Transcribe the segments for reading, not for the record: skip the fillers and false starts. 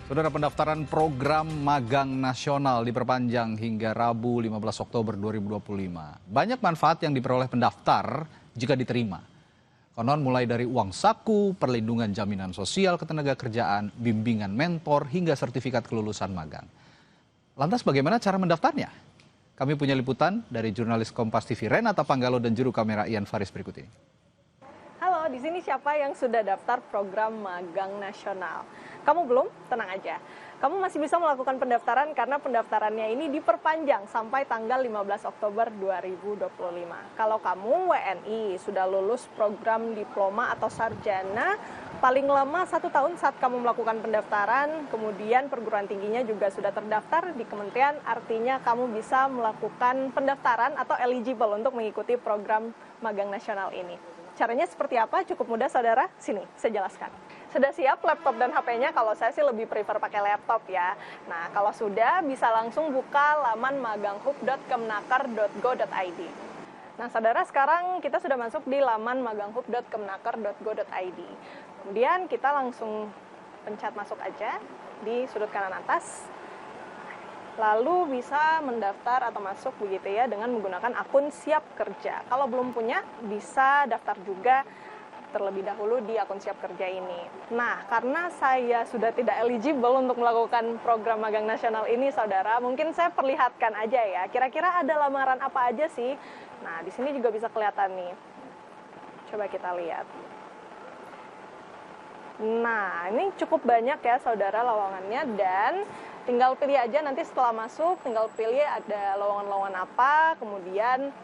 Saudara, pendaftaran program magang nasional diperpanjang hingga Rabu 15 Oktober 2025. Banyak manfaat yang diperoleh pendaftar jika diterima. Konon mulai dari uang saku, perlindungan jaminan sosial ketenagakerjaan, bimbingan mentor, hingga sertifikat kelulusan magang. Lantas bagaimana cara mendaftarnya? Kami punya liputan dari jurnalis Kompas TV Renata Panggalo dan juru kamera Ian Faris berikut ini. Halo, di sini siapa yang sudah daftar program magang nasional? Kamu belum? Tenang aja. Kamu masih bisa melakukan pendaftaran karena pendaftarannya ini diperpanjang sampai tanggal 15 Oktober 2025. Kalau kamu WNI sudah lulus program diploma atau sarjana, paling lama 1 tahun saat kamu melakukan pendaftaran, kemudian perguruan tingginya juga sudah terdaftar di kementerian, artinya kamu bisa melakukan pendaftaran atau eligible untuk mengikuti program magang nasional ini. Caranya seperti apa? Cukup mudah, saudara. Sini, saya jelaskan. Sudah siap laptop dan HP-nya? Kalau saya sih lebih prefer pakai laptop ya. Nah, kalau sudah, bisa langsung buka laman maganghub.kemenaker.go.id. Nah, saudara, sekarang kita sudah masuk di laman maganghub.kemenaker.go.id. Kemudian kita langsung pencet masuk aja di sudut kanan atas. Lalu bisa mendaftar atau masuk begitu ya dengan menggunakan akun Siap Kerja. Kalau belum punya, bisa daftar juga terlebih dahulu di akun Siap Kerja ini. Nah, karena saya sudah tidak eligible untuk melakukan program magang nasional ini, saudara, mungkin saya perlihatkan aja ya. Kira-kira ada lamaran apa aja sih? Nah, di sini juga bisa kelihatan nih. Coba kita lihat. Nah, ini cukup banyak ya, saudara, lowongannya, dan tinggal pilih aja nanti setelah masuk, tinggal pilih ada lowongan-lowongan apa, kemudian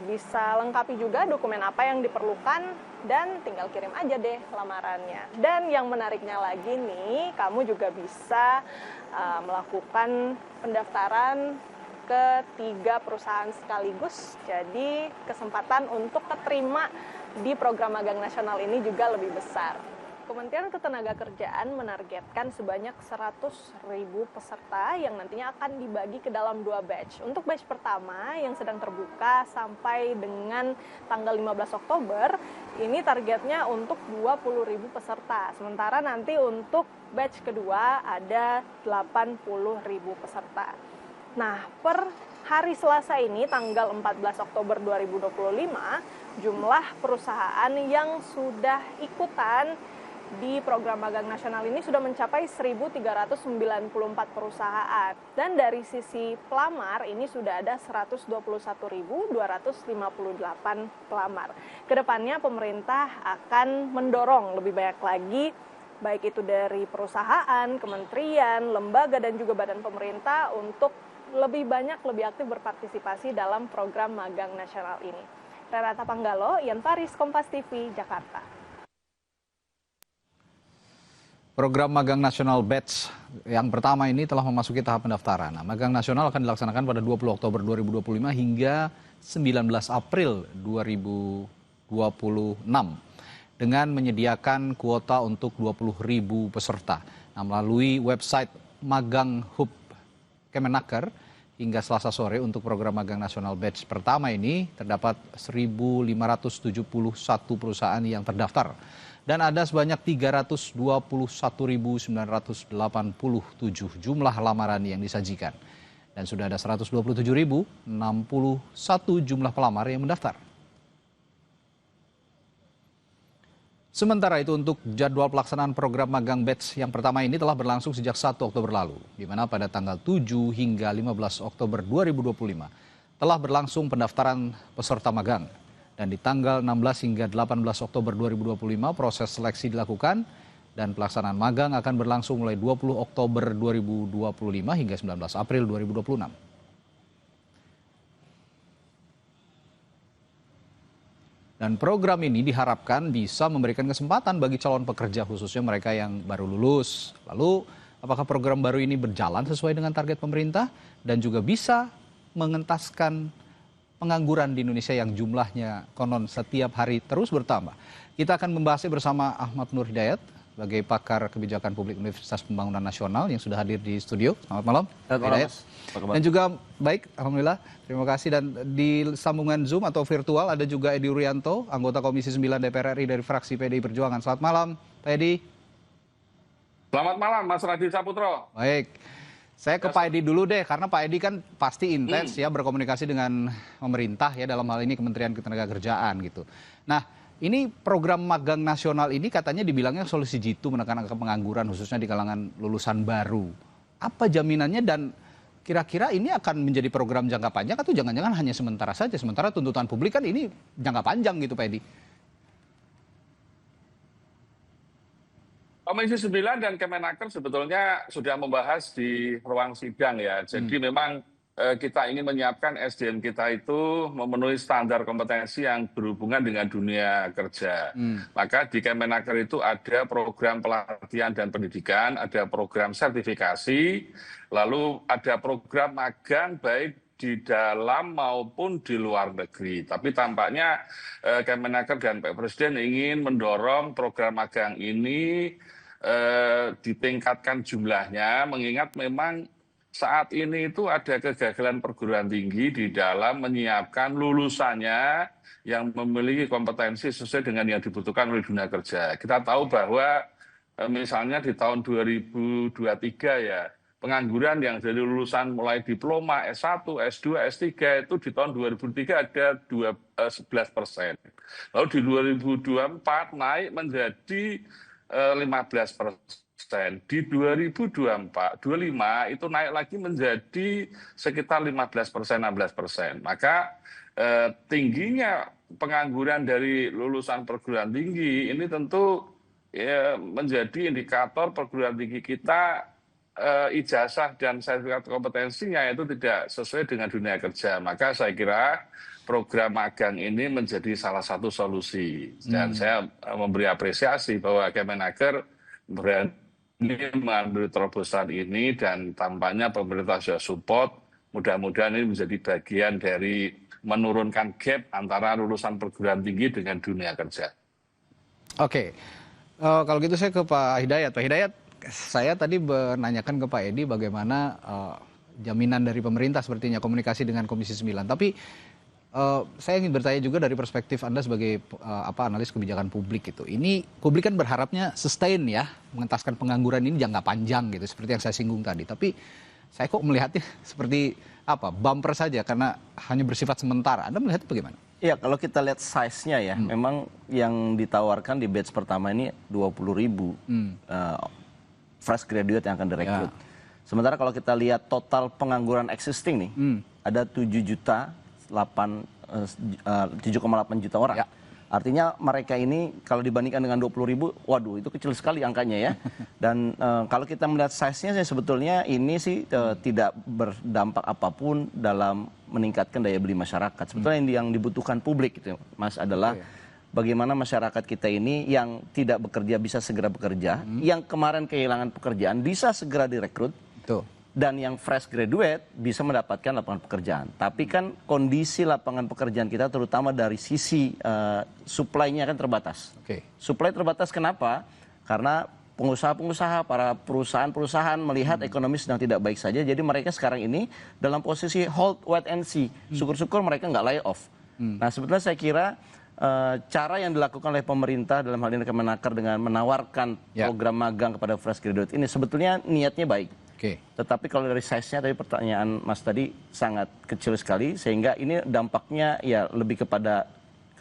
bisa lengkapi juga dokumen apa yang diperlukan, dan tinggal kirim aja deh lamarannya. Dan yang menariknya lagi nih, kamu juga bisa melakukan pendaftaran ke 3 perusahaan sekaligus, jadi kesempatan untuk keterima di program magang nasional ini juga lebih besar. Kementerian Ketenagakerjaan menargetkan sebanyak 100.000 peserta yang nantinya akan dibagi ke dalam 2 batch. Untuk batch pertama yang sedang terbuka sampai dengan tanggal 15 Oktober, ini targetnya untuk 20.000 peserta. Sementara nanti untuk batch kedua ada 80.000 peserta. Nah, per hari Selasa ini, tanggal 14 Oktober 2025, jumlah perusahaan yang sudah ikutan di program magang nasional ini sudah mencapai 1.394 perusahaan. Dan dari sisi pelamar ini sudah ada 121.258 pelamar. Kedepannya pemerintah akan mendorong lebih banyak lagi, baik itu dari perusahaan, kementerian, lembaga, dan juga badan pemerintah untuk lebih banyak, lebih aktif berpartisipasi dalam program magang nasional ini. Renata Panggalo, Ian Faris, Kompas TV, Jakarta. Program magang nasional batch yang pertama ini telah memasuki tahap pendaftaran. Nah, magang nasional akan dilaksanakan pada 20 Oktober 2025 hingga 19 April 2026 dengan menyediakan kuota untuk 20.000 peserta. Nah, melalui website Magang Hub Kemenaker hingga Selasa sore untuk program magang nasional batch pertama ini terdapat 1.571 perusahaan yang terdaftar. Dan ada sebanyak 321.987 jumlah lamaran yang disajikan. Dan sudah ada 127.061 jumlah pelamar yang mendaftar. Sementara itu untuk jadwal pelaksanaan program magang batch yang pertama ini telah berlangsung sejak 1 Oktober lalu. Di mana pada tanggal 7 hingga 15 Oktober 2025 telah berlangsung pendaftaran peserta magang. Dan di tanggal 16 hingga 18 Oktober 2025 proses seleksi dilakukan dan pelaksanaan magang akan berlangsung mulai 20 Oktober 2025 hingga 19 April 2026. Dan program ini diharapkan bisa memberikan kesempatan bagi calon pekerja khususnya mereka yang baru lulus. Lalu apakah program baru ini berjalan sesuai dengan target pemerintah dan juga bisa mengentaskan pengangguran di Indonesia yang jumlahnya konon setiap hari terus bertambah. Kita akan membahasnya bersama Ahmad Nur Hidayat sebagai pakar kebijakan publik Universitas Pembangunan Nasional yang sudah hadir di studio. Selamat malam. Hidayat. Dan juga baik, alhamdulillah. Terima kasih. Dan di sambungan Zoom atau virtual ada juga Edi Urianto, anggota Komisi 9 DPR RI dari fraksi PDI Perjuangan. Selamat malam, Pak Edi. Selamat malam, Mas Radhi Saputro. Baik, saya ke Pak Edi dulu deh, karena Pak Edi kan pasti intens ya berkomunikasi dengan pemerintah ya, dalam hal ini Kementerian Ketenagakerjaan gitu. Nah, ini program magang nasional ini katanya dibilangnya solusi jitu menekan angka pengangguran khususnya di kalangan lulusan baru. Apa jaminannya dan kira-kira ini akan menjadi program jangka panjang atau jangan-jangan hanya sementara saja? Sementara tuntutan publik kan ini jangka panjang gitu Pak Edi. Komisi 9 dan Kemenaker sebetulnya sudah membahas di ruang sidang ya. Jadi memang kita ingin menyiapkan SDM kita itu memenuhi standar kompetensi yang berhubungan dengan dunia kerja. Maka di Kemenaker itu ada program pelatihan dan pendidikan, ada program sertifikasi, lalu ada program magang baik di dalam maupun di luar negeri. Tapi tampaknya Kemenaker dan Pak Presiden ingin mendorong program magang ini ditingkatkan jumlahnya, mengingat memang saat ini itu ada kegagalan perguruan tinggi di dalam menyiapkan lulusannya yang memiliki kompetensi sesuai dengan yang dibutuhkan oleh dunia kerja. Kita tahu bahwa misalnya di tahun 2023 ya, pengangguran yang dari lulusan mulai diploma S1, S2, S3 itu di tahun 2003 ada 11%. Lalu di 2024 naik menjadi 15%. Di 2024, 25 itu naik lagi menjadi sekitar 15%, 16%. Maka tingginya pengangguran dari lulusan perguruan tinggi ini tentu menjadi indikator perguruan tinggi kita ijazah dan sertifikat kompetensinya itu tidak sesuai dengan dunia kerja. Maka saya kira program magang ini menjadi salah satu solusi. Dan saya memberi apresiasi bahwa Kemenaker berani mengambil terobosan ini dan tampaknya pemerintah sudah support. Mudah-mudahan ini menjadi bagian dari menurunkan gap antara lulusan perguruan tinggi dengan dunia kerja. Oke, kalau gitu saya ke Pak Hidayat. Pak Hidayat, saya tadi menanyakan ke Pak Edi bagaimana jaminan dari pemerintah sepertinya komunikasi dengan Komisi 9. Tapi saya ingin bertanya juga dari perspektif Anda sebagai analis kebijakan publik gitu. Ini publik kan berharapnya sustain ya, mengentaskan pengangguran ini jangka panjang gitu, seperti yang saya singgung tadi. Tapi saya kok melihatnya seperti bumper saja karena hanya bersifat sementara. Anda melihatnya bagaimana? Ya, kalau kita lihat size-nya ya, memang yang ditawarkan di batch pertama ini 20.000 fresh graduate yang akan direkrut. Sementara kalau kita lihat total pengangguran existing nih, ada 7,8 juta orang. Ya. Artinya mereka ini kalau dibandingkan dengan 20.000, waduh itu kecil sekali angkanya ya. Dan kalau kita melihat size-nya sebetulnya ini sih tidak berdampak apapun dalam meningkatkan daya beli masyarakat. Sebetulnya yang dibutuhkan publik gitu, Mas, adalah bagaimana masyarakat kita ini yang tidak bekerja bisa segera bekerja, yang kemarin kehilangan pekerjaan bisa segera direkrut. Tuh. Dan yang fresh graduate bisa mendapatkan lapangan pekerjaan. Tapi kan kondisi lapangan pekerjaan kita terutama dari sisi supply-nya kan terbatas. Supply terbatas kenapa? Karena pengusaha-pengusaha, para perusahaan-perusahaan melihat ekonomi sedang tidak baik saja. Jadi mereka sekarang ini dalam posisi hold, wait and see. Syukur-syukur mereka nggak lay off. Nah sebetulnya saya kira cara yang dilakukan oleh pemerintah dalam hal ini Kemenaker dengan menawarkan program magang kepada fresh graduate ini sebetulnya niatnya baik. Tetapi kalau dari size-nya tadi pertanyaan Mas tadi sangat kecil sekali sehingga ini dampaknya ya lebih kepada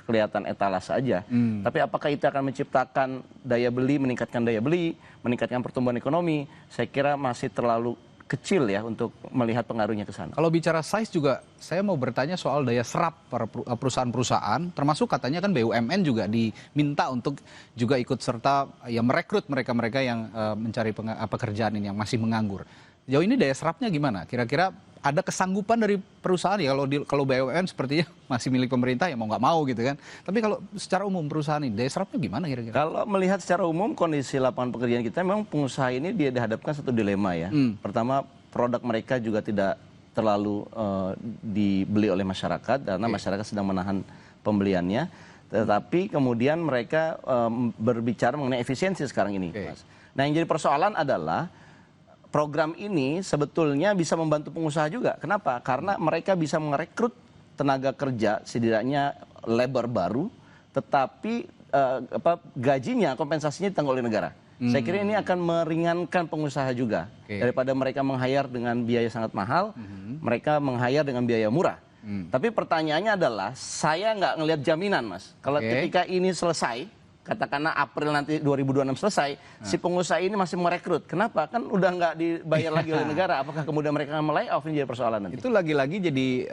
kelihatan etalase saja. Tapi apakah itu akan menciptakan daya beli, meningkatkan daya beli, meningkatkan pertumbuhan ekonomi? Saya kira masih terlalu kecil ya untuk melihat pengaruhnya ke sana. Kalau bicara size juga, saya mau bertanya soal daya serap para perusahaan-perusahaan, termasuk katanya kan BUMN juga diminta untuk juga ikut serta ya merekrut mereka-mereka yang mencari pekerjaan ini yang masih menganggur. Jauh ini daya serapnya gimana? Kira-kira ada kesanggupan dari perusahaan ya kalau BUMN sepertinya masih milik pemerintah ya mau nggak mau gitu kan. Tapi kalau secara umum perusahaan ini daya serapnya gimana kira-kira? Kalau melihat secara umum kondisi lapangan pekerjaan kita memang pengusaha ini dia dihadapkan satu dilema ya. Pertama produk mereka juga tidak terlalu dibeli oleh masyarakat karena masyarakat sedang menahan pembeliannya. Tetapi kemudian mereka berbicara mengenai efisiensi sekarang ini. Mas. Nah yang jadi persoalan adalah program ini sebetulnya bisa membantu pengusaha juga. Kenapa? Karena mereka bisa merekrut tenaga kerja, setidaknya labor baru, tetapi gajinya, kompensasinya ditanggung oleh negara. Saya kira ini akan meringankan pengusaha juga. Daripada mereka meng-hire dengan biaya sangat mahal, mereka meng-hire dengan biaya murah. Tapi pertanyaannya adalah, saya nggak ngelihat jaminan, Mas. Kalau ketika ini selesai, katakanlah April nanti 2026 selesai, si pengusaha ini masih merekrut. Kenapa? Kan udah nggak dibayar lagi oleh negara. Apakah kemudian mereka akan melay-off? Ini jadi persoalan nanti. Itu lagi-lagi jadi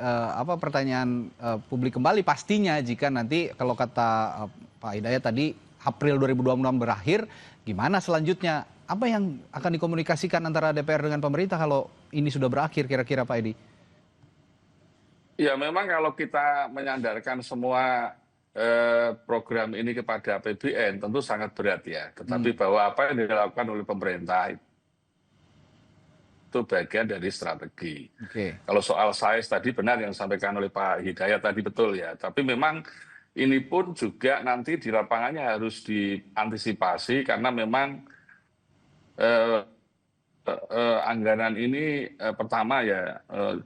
pertanyaan publik kembali pastinya jika nanti kalau kata Pak Hidayat tadi April 2026 berakhir, gimana selanjutnya? Apa yang akan dikomunikasikan antara DPR dengan pemerintah kalau ini sudah berakhir kira-kira Pak Edi? Ya memang kalau kita menyandarkan semua program ini kepada APBN tentu sangat berat ya. Tetapi bahwa apa yang dilakukan oleh pemerintah itu bagian dari strategi. Kalau soal size tadi benar yang disampaikan oleh Pak Hidayat tadi betul ya. Tapi memang ini pun juga nanti di lapangannya harus diantisipasi karena memang anggaran ini pertama ya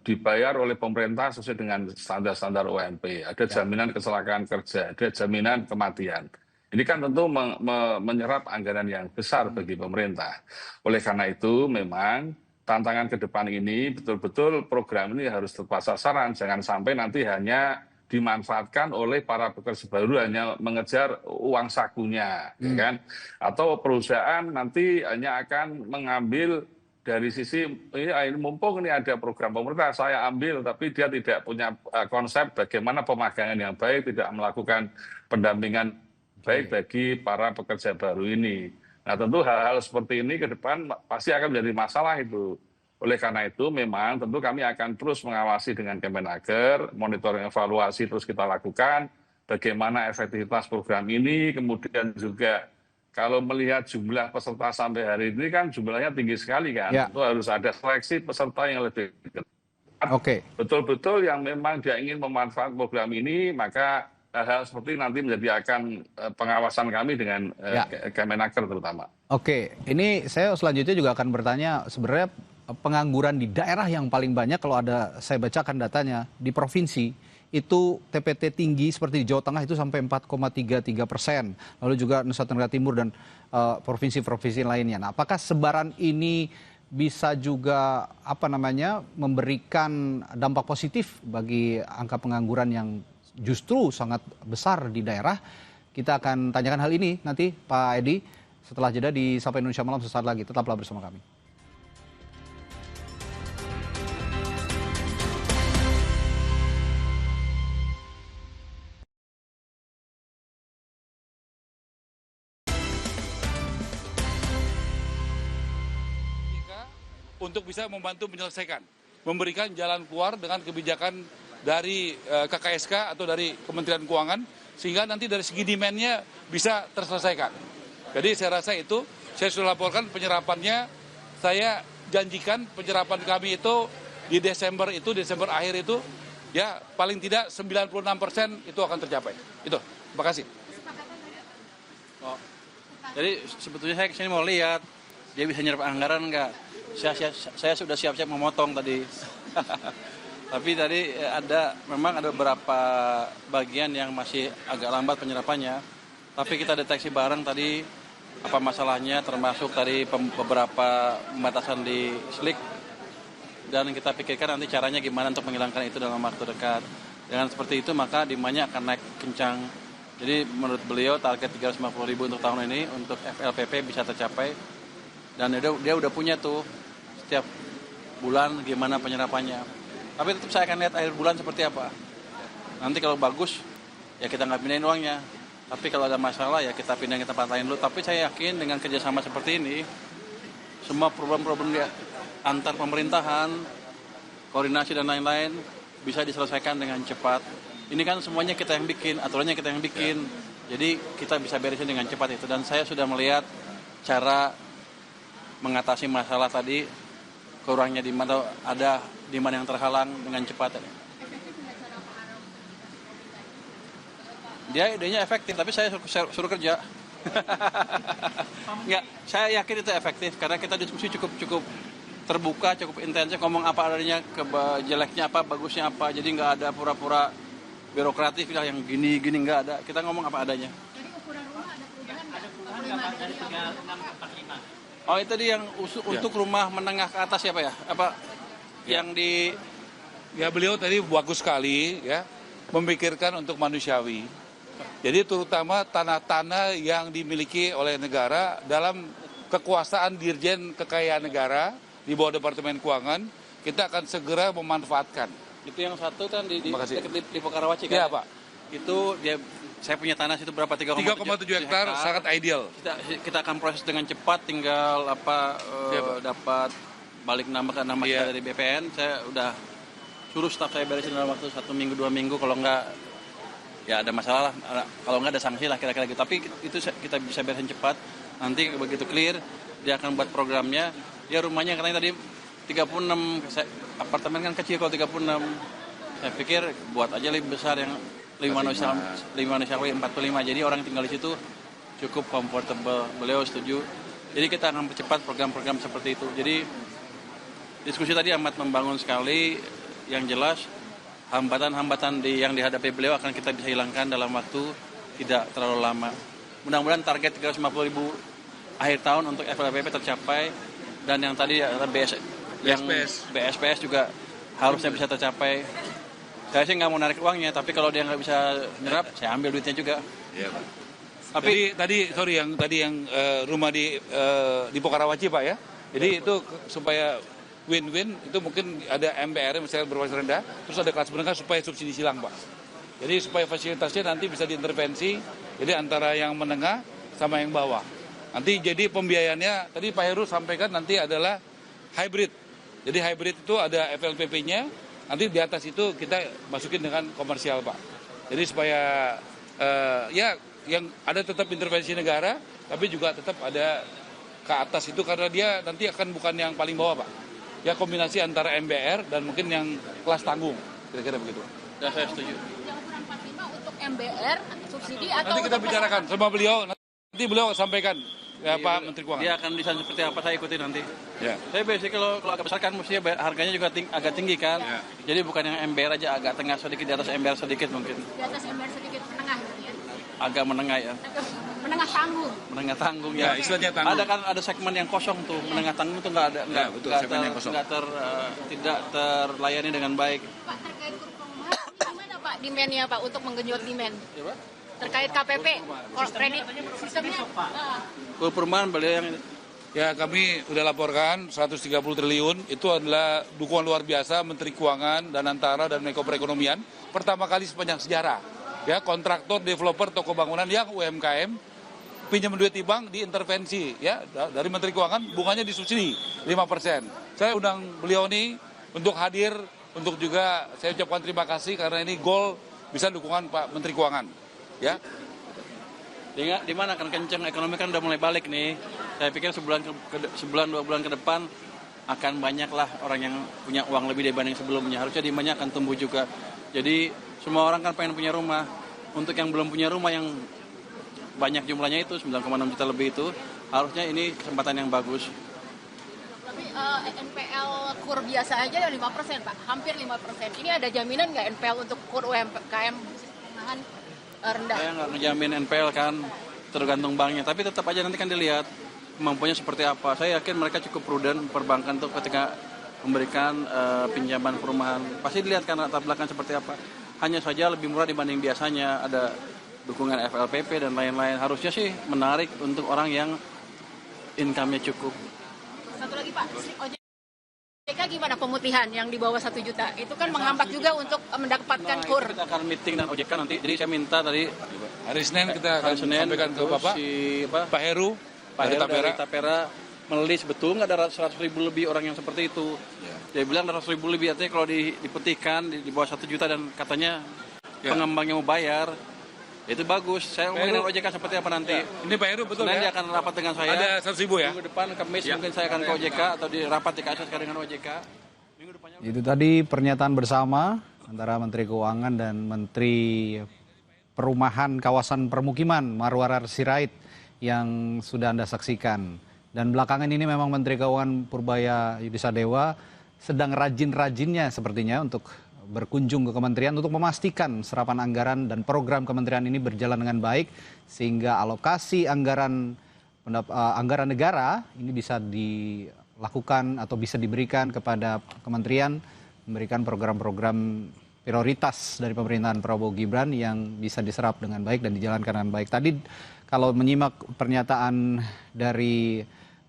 dibayar oleh pemerintah sesuai dengan standar-standar UMP. Ada jaminan kecelakaan kerja, ada jaminan kematian. Ini kan tentu menyerap anggaran yang besar bagi pemerintah. Oleh karena itu memang tantangan ke depan ini betul-betul program ini harus tepat sasaran. Jangan sampai nanti hanya dimanfaatkan oleh para pekerja baru hanya mengejar uang sakunya, ya kan? Atau perusahaan nanti hanya akan mengambil dari sisi ini mumpung ini ada program pemerintah saya ambil, tapi dia tidak punya konsep bagaimana pemagangan yang baik, tidak melakukan pendampingan baik bagi para pekerja baru ini. Nah tentu hal-hal seperti ini ke depan pasti akan menjadi masalah itu. Oleh karena itu memang tentu kami akan terus mengawasi dengan Kemenaker, monitoring evaluasi terus kita lakukan, bagaimana efektivitas program ini, kemudian juga kalau melihat jumlah peserta sampai hari ini kan jumlahnya tinggi sekali kan, tentu harus ada seleksi peserta yang lebih ketat. Betul-betul yang memang dia ingin memanfaatkan program ini, maka hal-hal seperti nanti menjadi akan pengawasan kami dengan Kemenaker terutama. Ini saya selanjutnya juga akan bertanya sebenarnya pengangguran di daerah yang paling banyak kalau ada saya bacakan datanya di provinsi itu TPT tinggi seperti di Jawa Tengah itu sampai 4,33%, lalu juga Nusa Tenggara Timur dan provinsi-provinsi lainnya. Nah, apakah sebaran ini bisa juga memberikan dampak positif bagi angka pengangguran yang justru sangat besar di daerah? Kita akan tanyakan hal ini nanti Pak Edi setelah jeda di Sapa Indonesia Malam sesaat lagi. Tetaplah bersama kami. Untuk bisa membantu menyelesaikan, memberikan jalan keluar dengan kebijakan dari KKSK atau dari Kementerian Keuangan, sehingga nanti dari segi demand-nya bisa terselesaikan. Jadi saya rasa itu, saya sudah laporkan penyerapannya, saya janjikan penyerapan kami itu di Desember akhir itu, ya paling tidak 96% itu akan tercapai. Itu, terima kasih. Jadi sebetulnya saya kesini mau lihat, dia bisa nyerap anggaran enggak? Saya sudah siap-siap memotong tadi. Tapi tadi memang ada beberapa bagian yang masih agak lambat penyerapannya. Tapi kita deteksi bareng tadi apa masalahnya, termasuk tadi beberapa pembatasan di SLIK. Dan kita pikirkan nanti caranya gimana untuk menghilangkan itu dalam waktu dekat. Dengan seperti itu maka demand-nya akan naik kencang. Jadi menurut beliau target 350.000 untuk tahun ini untuk FLPP bisa tercapai. Dan dia udah punya tuh setiap bulan gimana penyerapannya. Tapi tetap saya akan lihat akhir bulan seperti apa. Nanti kalau bagus, ya kita nggak pindahin uangnya. Tapi kalau ada masalah, ya kita pindahin ke tempat lain dulu. Tapi saya yakin dengan kerjasama seperti ini, semua problem-problem dia antar pemerintahan, koordinasi dan lain-lain, bisa diselesaikan dengan cepat. Ini kan semuanya kita yang bikin, aturannya kita yang bikin. Jadi kita bisa beresin dengan cepat itu. Dan saya sudah melihat cara mengatasi masalah tadi, kurangnya demand atau ada demand yang terhalang dengan cepat. Dia idenya efektif, tapi saya suruh kerja. Enggak, saya yakin itu efektif karena kita diskusi cukup terbuka, cukup intensif, ngomong apa adanya, jeleknya apa, bagusnya apa. Jadi nggak ada pura-pura birokratif yang gini-gini, nggak ada. Kita ngomong apa adanya. Jadi ukuran rumah ada perubahan? Oh itu tadi yang untuk rumah menengah ke atas ya Pak ya? Apa yang di... Ya beliau tadi bagus sekali ya, memikirkan untuk manusiawi. Jadi terutama tanah-tanah yang dimiliki oleh negara dalam kekuasaan Dirjen Kekayaan Negara di bawah Departemen Keuangan, kita akan segera memanfaatkan. Itu yang satu kan di Pokarawaci kan? Iya Pak. Itu dia, saya punya tanah situ berapa? 3,7 hektar sangat ideal. Kita akan proses dengan cepat, tinggal dapat balik nama kita dari BPN. Saya udah suruh staf saya beresin dalam waktu 1 minggu 2 minggu, kalau enggak ya ada masalah lah, kalau enggak ada sanksi lah kira-kira gitu. Tapi itu kita bisa beresin cepat. Nanti begitu clear dia akan buat programnya. Ya rumahnya katanya tadi 36, apartemen kan kecil kalau 36. Saya pikir buat aja lebih besar yang 5 manusiawi 45. Jadi orang tinggal di situ cukup comfortable. Beliau setuju. Jadi kita akan percepat program-program seperti itu. Jadi diskusi tadi amat membangun sekali. Yang jelas hambatan-hambatan yang dihadapi beliau akan kita bisa hilangkan dalam waktu tidak terlalu lama. Mudah-mudahan target 350.000 akhir tahun untuk FLPP tercapai, dan yang tadi BSPS juga harusnya bisa tercapai. Saya sih nggak mau narik uangnya, tapi kalau dia nggak bisa nyerap, saya ambil duitnya juga. Iya Pak. Tapi tadi yang rumah di Pokarawaci Pak ya. Jadi itu supaya win-win, itu mungkin ada MPR misalnya berbasis rendah, terus ada kelas menengah supaya subsidi silang Pak. Jadi supaya fasilitasnya nanti bisa diintervensi, jadi antara yang menengah sama yang bawah. Nanti jadi pembiayaannya, tadi Pak Heru sampaikan nanti adalah hybrid. Jadi hybrid itu ada FLPP-nya, nanti di atas itu kita masukin dengan komersial Pak. Jadi supaya ya yang ada tetap intervensi negara, tapi juga tetap ada ke atas itu, karena dia nanti akan bukan yang paling bawah Pak. Ya kombinasi antara MBR dan mungkin yang kelas tanggung, kira-kira begitu. Ya saya setuju. Yang ukuran 45 untuk MBR subsidi atau nanti kita bicarakan sama beliau, nanti beliau sampaikan ya Pak Menteri Keuangan. Dia akan desain seperti apa, saya ikuti nanti. Ya. Saya biasanya kalau agak besar kan mestinya harganya juga agak tinggi kan. Ya. Jadi bukan yang MBR aja, agak tengah sedikit, di atas MBR sedikit mungkin. Di atas MBR sedikit, menengah gitu ya? Agak menengah ya. Menengah tanggung. Menengah tanggung ya. Istilahnya tanggung. Ada segmen yang kosong tuh, menengah tanggung tuh tidak terlayani dengan baik. Pak, terkait kur perumahan, gimana Pak demand-nya Pak untuk menggenjot demand? Ya, terkait KPP, kredit sistemnya. Kur perumahan beliau yang ya kami sudah laporkan 130 triliun, itu adalah dukungan luar biasa Menteri Keuangan dan Antara dan Menko Perekonomian. Pertama kali sepanjang sejarah, ya kontraktor, developer, toko bangunan yang UMKM pinjam duit di bank diintervensi ya dari Menteri Keuangan, bunganya disubsidi 5%. Saya undang beliau ini untuk hadir, untuk juga saya ucapkan terima kasih karena ini goal bisa dukungan Pak Menteri Keuangan. Ya. Di mana kan kenceng, ekonomi kan udah mulai balik nih. Saya pikir sebulan 2 bulan ke depan akan banyaklah orang yang punya uang lebih dibanding sebelumnya. Harusnya demandnya akan tumbuh juga. Jadi semua orang kan pengen punya rumah. Untuk yang belum punya rumah yang banyak jumlahnya itu 9,6 juta lebih itu, harusnya ini kesempatan yang bagus. Tapi NPL kur biasa aja 5% Pak, hampir 5%. Ini ada jaminan nggak NPL untuk kur UMKM perumahan rendah? Saya nggak ngejamin NPL kan, tergantung banknya. Tapi tetap aja nanti kan dilihat kemampuannya seperti apa. Saya yakin mereka cukup prudent perbankan tuh ketika memberikan pinjaman perumahan. Pasti dilihat kan latar belakang seperti apa. Hanya saja lebih murah dibanding biasanya, ada dukungan FLPP dan lain-lain. Harusnya sih menarik untuk orang yang income-nya cukup. Satu lagi Pak, OJK gimana pemutihan yang di bawah 1 juta? Itu kan menghambat juga untuk mendapatkan kur. Kita akan meeting dengan OJK nanti. Jadi saya minta tadi hari Senin kita akan sampaikan ke Bapak, Pak Heru dari Tapera melis betul nggak ada 100.000 lebih orang yang seperti itu. Dia bilang 100.000 lebih, artinya kalau diputihkan di bawah 1 juta dan katanya pengembangnya mau bayar. Itu bagus. Saya ngomongin dengan OJK seperti apa nanti. Ya. Ini Pak Heru betul Senin ya? dia akan rapat dengan saya. Ada 100.000 ya? Minggu depan Kamis mungkin saya akan ke OJK atau di rapat di KSS dengan OJK. Minggu depannya. Itu tadi pernyataan bersama antara Menteri Keuangan dan Menteri Perumahan Kawasan Permukiman Marwarar Sirait yang sudah Anda saksikan. Dan belakangan ini memang Menteri Keuangan Purbaya Yudisadewa sedang rajin-rajinnya sepertinya untuk berkunjung ke kementerian untuk memastikan serapan anggaran dan program kementerian ini berjalan dengan baik sehingga alokasi anggaran anggaran negara ini bisa dilakukan atau bisa diberikan kepada kementerian, memberikan program-program prioritas dari pemerintahan Prabowo Gibran yang bisa diserap dengan baik dan dijalankan dengan baik. Tadi kalau menyimak pernyataan dari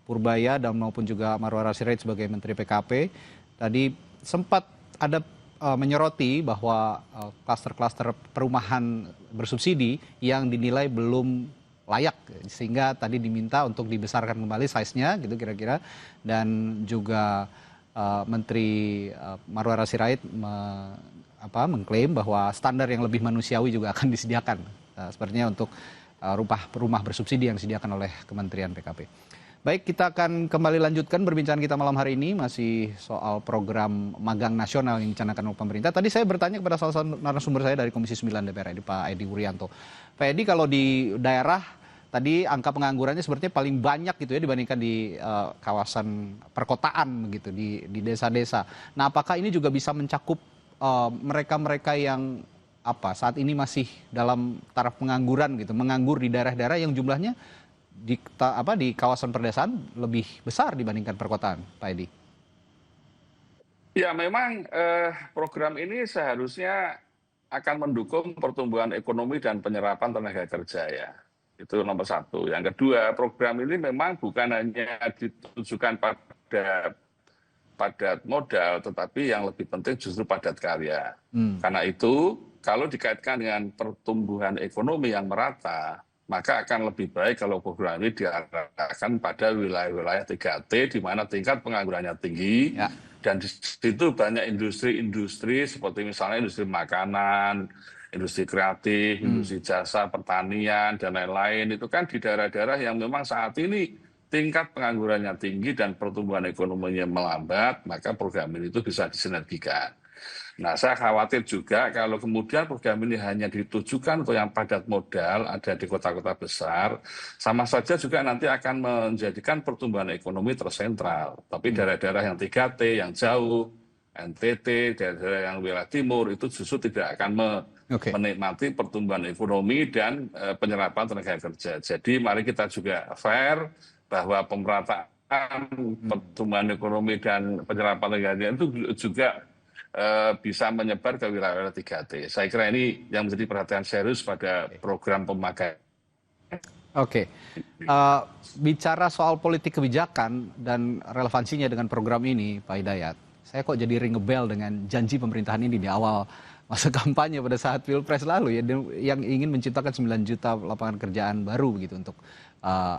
Purbaya dan maupun juga Marwara Sirait sebagai Menteri PKP, tadi sempat ada menyoroti bahwa klaster-klaster perumahan bersubsidi yang dinilai belum layak, sehingga tadi diminta untuk dibesarkan kembali size-nya gitu kira-kira, dan juga Menteri Marwara Sirait mengklaim bahwa standar yang lebih manusiawi juga akan disediakan sepertinya untuk rumah bersubsidi yang disediakan oleh Kementerian PKP. Baik, kita akan kembali lanjutkan perbincangan kita malam hari ini masih soal program magang nasional yang dicanangkan oleh pemerintah. Tadi saya bertanya kepada salah satu narasumber saya dari Komisi 9 DPR RI, Pak Edi Wuryanto. Pak Edi, kalau di daerah tadi angka penganggurannya sepertinya paling banyak gitu ya dibandingkan di kawasan perkotaan begitu, di desa-desa. Nah, apakah ini juga bisa mencakup mereka-mereka yang saat ini masih dalam taraf pengangguran gitu, menganggur di daerah-daerah yang jumlahnya di kawasan perdesaan lebih besar dibandingkan perkotaan, Pak Edi? Ya, memang program ini seharusnya akan mendukung pertumbuhan ekonomi dan penyerapan tenaga kerja ya. Itu nomor satu. Yang kedua, program ini memang bukan hanya ditujukan pada padat modal, tetapi yang lebih penting justru padat karya. Karena itu, kalau dikaitkan dengan pertumbuhan ekonomi yang merata, maka akan lebih baik kalau program ini diarahkan pada wilayah-wilayah 3T di mana tingkat penganggurannya tinggi, dan di situ banyak industri-industri seperti misalnya industri makanan, industri kreatif, industri jasa, pertanian, dan lain-lain. Itu kan di daerah-daerah yang memang saat ini tingkat penganggurannya tinggi dan pertumbuhan ekonominya melambat, maka program ini itu bisa disinergikan. Nah, saya khawatir juga kalau kemudian program ini hanya ditujukan untuk yang padat modal ada di kota-kota besar, sama saja juga nanti akan menjadikan pertumbuhan ekonomi tersentral. Tapi daerah-daerah yang 3T, yang jauh, NTT, daerah-daerah yang wilayah timur, itu justru tidak akan menikmati pertumbuhan ekonomi dan penyerapan tenaga kerja. Jadi mari kita juga fair bahwa pemerataan pertumbuhan ekonomi dan penyerapan tenaga kerja itu juga bisa menyebar ke wilayah 3T. Saya kira ini yang menjadi perhatian serius pada program pemagangan. Oke, bicara soal politik kebijakan dan relevansinya dengan program ini, Pak Hidayat, saya kok jadi ring a bell dengan janji pemerintahan ini di awal masa kampanye pada saat Pilpres lalu ya, yang ingin menciptakan 9 juta lapangan kerjaan baru begitu untuk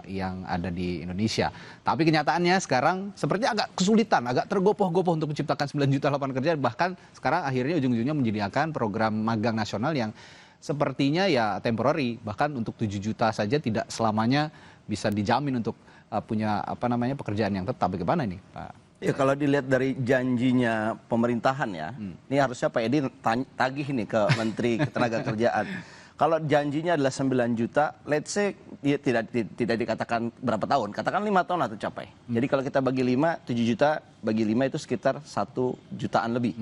yang ada di Indonesia. Tapi kenyataannya sekarang sepertinya agak kesulitan, agak tergopoh-gopoh untuk menciptakan 9 juta lapangan kerja. Bahkan sekarang akhirnya ujung-ujungnya menyediakan program magang nasional yang sepertinya ya temporary. Bahkan untuk 7 juta saja tidak selamanya bisa dijamin untuk punya pekerjaan yang tetap. Bagaimana ini, Pak? Ya, kalau dilihat dari janjinya pemerintahan ya, ini harusnya Pak Edi tagih nih ke Menteri Ketenagakerjaan. Kalau janjinya adalah 9 juta, let's say dia tidak dikatakan berapa tahun, katakan 5 tahun lah tercapai. Jadi kalau kita bagi 5, 7 juta bagi 5 itu sekitar 1 jutaan lebih.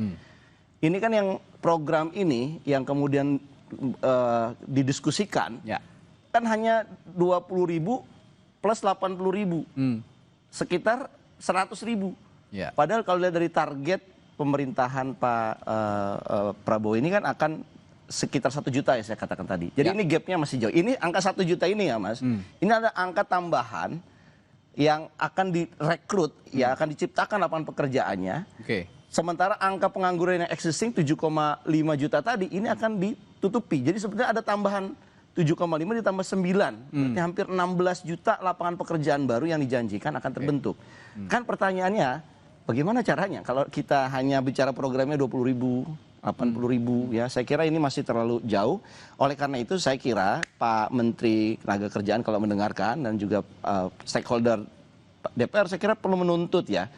Ini kan yang program ini yang kemudian didiskusikan, kan hanya 20.000 plus 80.000, sekitar 100.000. Padahal kalau lihat dari target pemerintahan Pak Prabowo ini kan akan sekitar 1 juta ya saya katakan tadi. Jadi ini gapnya masih jauh. Ini angka 1 juta ini ya Mas, ini ada angka tambahan yang akan direkrut, ya akan diciptakan lapangan pekerjaannya. Sementara angka pengangguran yang existing 7,5 juta tadi ini akan ditutupi. Jadi sebenarnya ada tambahan 7,5 ditambah 9. Berarti hampir 16 juta lapangan pekerjaan baru yang dijanjikan akan terbentuk. Kan pertanyaannya, bagaimana caranya kalau kita hanya bicara programnya 20.000, 80.000 ya, saya kira ini masih terlalu jauh. Oleh karena itu saya kira Pak Menteri Ketenagakerjaan kalau mendengarkan dan juga stakeholder DPR saya kira perlu menuntut ya.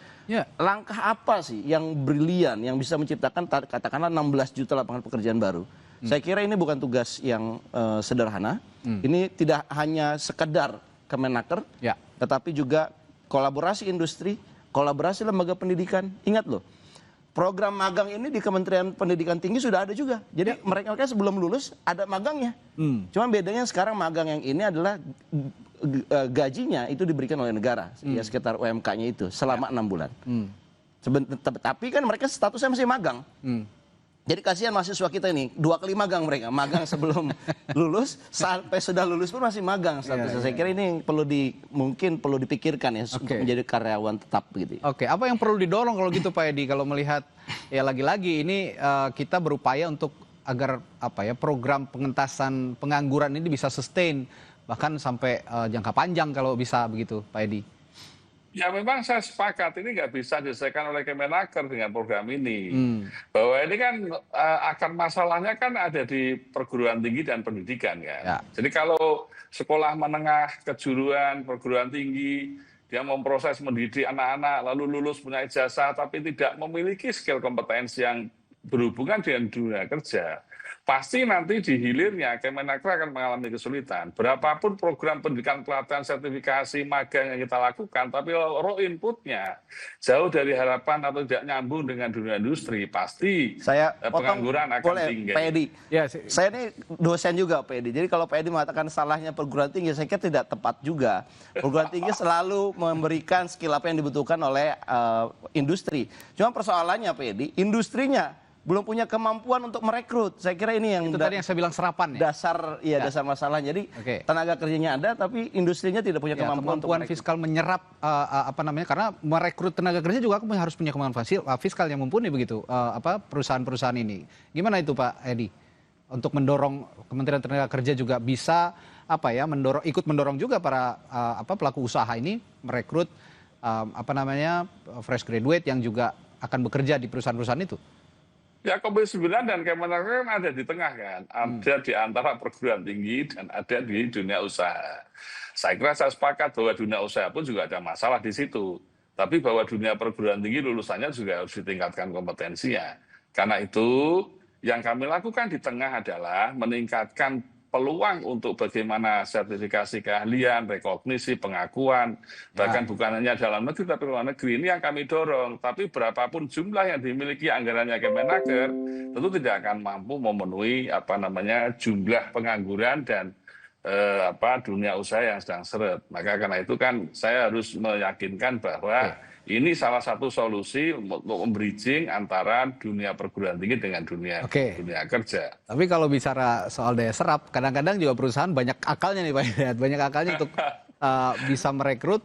Langkah apa sih yang brilian yang bisa menciptakan katakanlah 16 juta lapangan pekerjaan baru? Saya kira ini bukan tugas yang sederhana. Ini tidak hanya sekedar Kemenaker, tetapi juga kolaborasi industri, kolaborasi lembaga pendidikan. Ingat loh, program magang ini di Kementerian Pendidikan Tinggi sudah ada juga. Jadi mereka sebelum lulus ada magangnya. Cuma bedanya sekarang magang yang ini adalah gajinya itu diberikan oleh negara, ya sekitar UMK-nya itu selama 6 bulan. Tapi kan mereka statusnya masih magang. Jadi kasihan mahasiswa kita ini, 2 kali magang mereka. Magang sebelum lulus, sampai sudah lulus pun masih magang statusnya. Saya kira ini mungkin perlu dipikirkan ya, untuk menjadi karyawan tetap gitu. Oke, apa yang perlu didorong kalau gitu Pak Edi? Kalau melihat, ya lagi-lagi ini kita berupaya untuk agar program pengentasan pengangguran ini bisa sustain, bahkan sampai jangka panjang kalau bisa begitu Pak Edi. Ya memang saya sepakat ini nggak bisa diselesaikan oleh Kemenaker dengan program ini. Bahwa ini kan akar masalahnya kan ada di perguruan tinggi dan pendidikan kan. Ya. Jadi kalau sekolah menengah, kejuruan, perguruan tinggi, dia memproses mendidik anak-anak lalu lulus punya ijazah tapi tidak memiliki skill kompetensi yang berhubungan dengan dunia kerja, pasti nanti di hilirnya Kemenaker akan mengalami kesulitan. Berapapun program pendidikan pelatihan sertifikasi magang yang kita lakukan, tapi raw inputnya jauh dari harapan atau tidak nyambung dengan dunia industri, pasti pengangguran akan tinggi. Pak Edi, saya ini dosen juga Pak Edi. Jadi kalau Pak Edi mengatakan salahnya perguruan tinggi, saya kira tidak tepat juga. Perguruan tinggi selalu memberikan skill apa yang dibutuhkan oleh industri. Cuma persoalannya Pak Edi, industrinya belum punya kemampuan untuk merekrut. Saya kira ini yang itu tadi yang saya bilang serapan ya. Dasar masalah. Jadi tenaga kerjanya ada tapi industrinya tidak punya kemampuan untuk fiskal menyerap karena merekrut tenaga kerja juga harus punya kemampuan fiskal yang mumpuni begitu perusahaan-perusahaan ini. Gimana itu Pak Edi? Untuk mendorong Kementerian Tenaga Kerja juga bisa ikut mendorong juga para pelaku usaha ini merekrut fresh graduate yang juga akan bekerja di perusahaan-perusahaan itu. Ya Komisi 9 dan Kemenaker kan ada di tengah kan, ada di antara perguruan tinggi dan ada di dunia usaha. Saya kira saya sepakat bahwa dunia usaha pun juga ada masalah di situ. Tapi bahwa dunia perguruan tinggi lulusannya juga harus ditingkatkan kompetensinya. Karena itu yang kami lakukan di tengah adalah meningkatkan peluang untuk bagaimana sertifikasi keahlian, rekognisi, pengakuan, bahkan bukan hanya dalam negeri tapi luar negeri, ini yang kami dorong. Tapi berapapun jumlah yang dimiliki anggarannya Kemenaker, tentu tidak akan mampu memenuhi jumlah pengangguran dan dunia usaha yang sedang seret. Maka karena itu kan saya harus meyakinkan bahwa ini salah satu solusi untuk membridging antara dunia perguruan tinggi dengan dunia kerja. Tapi kalau bicara soal daya serap, kadang-kadang juga perusahaan banyak akalnya nih Pak, banyak akalnya untuk bisa merekrut,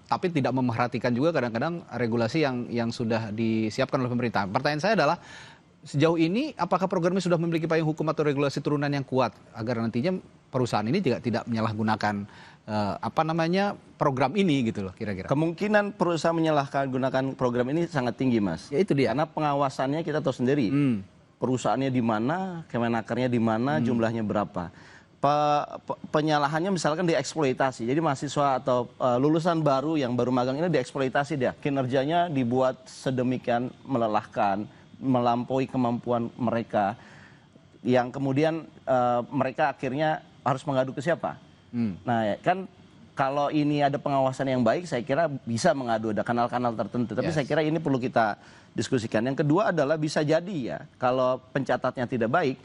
tapi tidak memerhatikan juga kadang-kadang regulasi yang sudah disiapkan oleh pemerintah. Pertanyaan saya adalah, sejauh ini apakah programnya sudah memiliki payung hukum atau regulasi turunan yang kuat agar nantinya perusahaan ini tidak menyalahgunakan program ini gitu loh kira-kira? Kemungkinan perusahaan menyalahgunakan program ini sangat tinggi Mas. Ya itu dia. Karena pengawasannya kita tahu sendiri. Perusahaannya di mana, Kemenakernya di mana, jumlahnya berapa. Penyalahannya misalkan dieksploitasi. Jadi mahasiswa atau lulusan baru yang baru magang ini dieksploitasi dia. Kinerjanya dibuat sedemikian melelahkan, melampaui kemampuan mereka, yang kemudian mereka akhirnya harus mengadu ke siapa? Nah kan kalau ini ada pengawasan yang baik, saya kira bisa mengadu, ada kanal-kanal tertentu. Tapi saya kira ini perlu kita diskusikan. Yang kedua adalah bisa jadi ya, kalau pencatatnya tidak baik,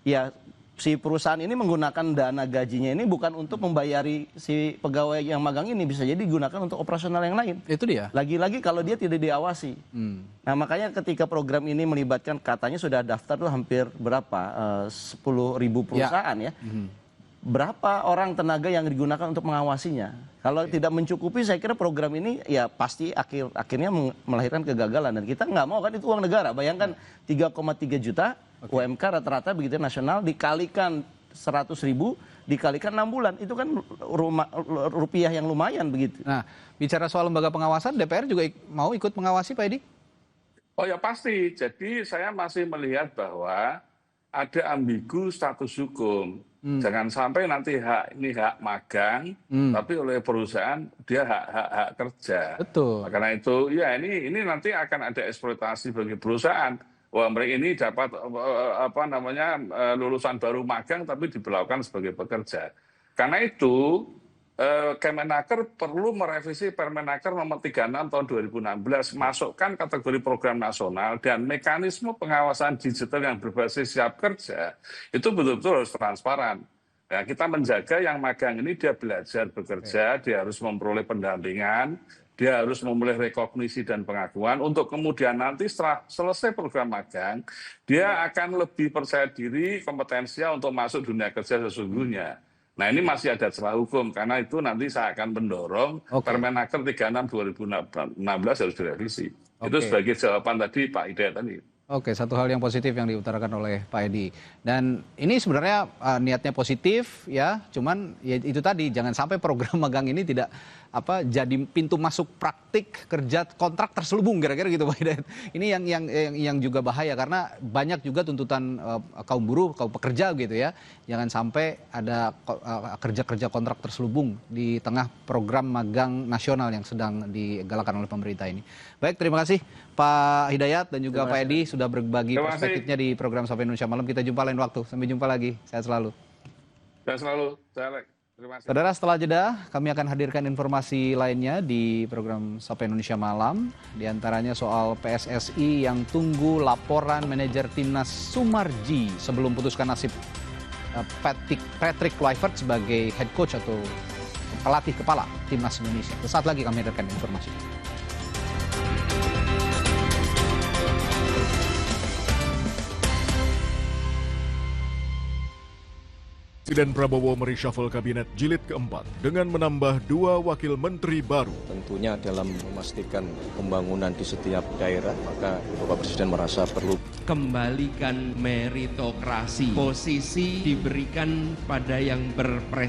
ya si perusahaan ini menggunakan dana gajinya ini bukan untuk membayari si pegawai yang magang ini, bisa jadi digunakan untuk operasional yang lain. Itu dia. Lagi-lagi kalau dia tidak diawasi. Nah makanya ketika program ini melibatkan, katanya sudah daftar tuh hampir berapa? 10.000 perusahaan ya. Berapa orang tenaga yang digunakan untuk mengawasinya? Kalau tidak mencukupi, saya kira program ini ya pasti akhirnya melahirkan kegagalan. Dan kita nggak mau kan itu uang negara. Bayangkan 3,3 juta UMK rata-rata begitu nasional dikalikan 100.000 dikalikan 6 bulan. Itu kan rupiah yang lumayan begitu. Nah, bicara soal lembaga pengawasan, DPR juga mau ikut mengawasi Pak Edi? Oh ya pasti. Jadi saya masih melihat bahwa ada ambigu status hukum. Jangan sampai nanti ini hak magang, tapi oleh perusahaan dia hak kerja. Betul. Karena itu ya ini nanti akan ada eksploitasi bagi perusahaan. Wah mereka ini dapat lulusan baru magang tapi diberlakukan sebagai pekerja. Karena itu Kemenaker perlu merevisi Permenaker nomor 36 tahun 2016, masukkan kategori program nasional dan mekanisme pengawasan digital yang berbasis siap kerja itu betul-betul harus transparan. Nah, kita menjaga yang magang ini dia belajar bekerja, dia harus memperoleh pendampingan, dia harus memperoleh rekognisi dan pengakuan untuk kemudian nanti setelah selesai program magang, dia akan lebih percaya diri, kompetensial untuk masuk dunia kerja sesungguhnya. Nah, ini masih ada celah hukum, karena itu nanti saya akan mendorong Permenaker 36 2016 harus direvisi. Itu sebagai jawaban tadi Pak Hidayat tadi. Oke, satu hal yang positif yang diutarakan oleh Pak Edi. Dan ini sebenarnya niatnya positif ya, cuman ya itu tadi jangan sampai program magang ini tidak jadi pintu masuk praktik kerja kontrak terselubung kira-kira gitu Pak Hidayat. Ini yang juga bahaya karena banyak juga tuntutan kaum buruh, kaum pekerja gitu ya. Jangan sampai ada kerja-kerja kontrak terselubung di tengah program magang nasional yang sedang digalakan oleh pemerintah ini. Baik, terima kasih Pak Hidayat dan juga Pak Edi sudah berbagi perspektifnya di program Sapa Indonesia Malam. Kita jumpa lain waktu. Sampai jumpa lagi. Sehat selalu. Sehat selalu. Terima kasih. Saudara, setelah jeda kami akan hadirkan informasi lainnya di program Sapa Indonesia Malam. Di antaranya soal PSSI yang tunggu laporan manajer timnas Sumarji sebelum putuskan nasib Patrick Kluivert sebagai head coach atau pelatih kepala timnas Indonesia. Sesaat lagi kami hadirkan informasi. Presiden Prabowo mereshuffle kabinet jilid keempat dengan menambah 2 wakil menteri baru. Tentunya dalam memastikan pembangunan di setiap daerah, maka Bapak Presiden merasa perlu kembalikan meritokrasi. Posisi diberikan pada yang berprestasi.